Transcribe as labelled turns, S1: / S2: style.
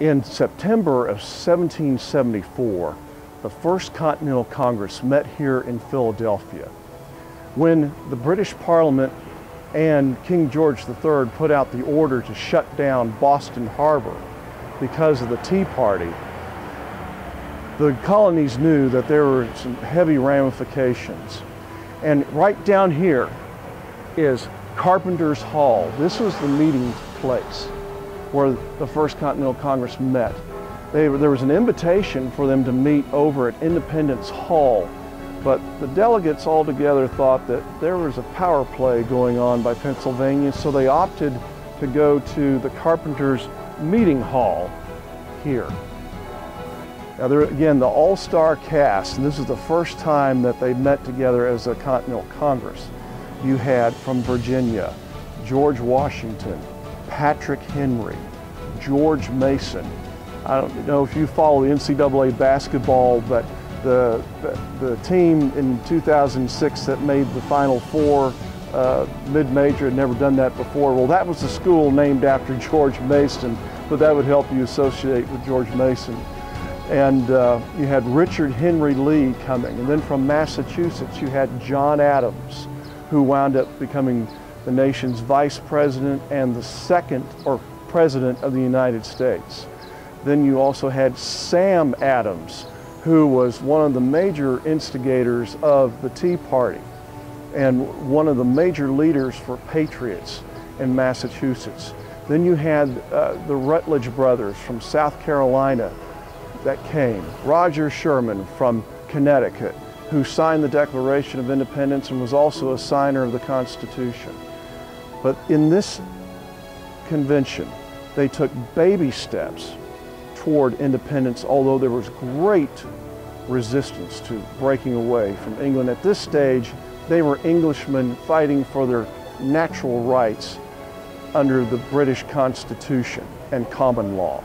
S1: In September of 1774, the First Continental Congress met here in Philadelphia. When the British Parliament and King George III put out the order to shut down Boston Harbor because of the Tea Party, the colonies knew that there were some heavy ramifications. And right down here is Carpenter's Hall. This was the meeting place where the First Continental Congress met. There was an invitation for them to meet over at Independence Hall, but the delegates all together thought that there was a power play going on by Pennsylvania, so they opted to go to the Carpenter's Meeting Hall here. Now there again, the all-star cast, and this is the first time that they met together as a Continental Congress. You had from Virginia, George Washington, Patrick Henry, George Mason. I don't know if you follow the NCAA basketball, but the team in 2006 that made the Final Four, mid-major, had never done that before. Well, that was a school named after George Mason, but that would help you associate with George Mason. And you had Richard Henry Lee coming. And then from Massachusetts, you had John Adams, who wound up becoming the nation's vice president and the second president of the United States. Then you also had Sam Adams, who was one of the major instigators of the Tea Party and one of the major leaders for patriots in Massachusetts. Then you had the Rutledge brothers from South Carolina that came. Roger Sherman from Connecticut, who signed the Declaration of Independence and was also a signer of the Constitution. But in this convention, they took baby steps toward independence, although there was great resistance to breaking away from England. At this stage, they were Englishmen fighting for their natural rights under the British Constitution and common law.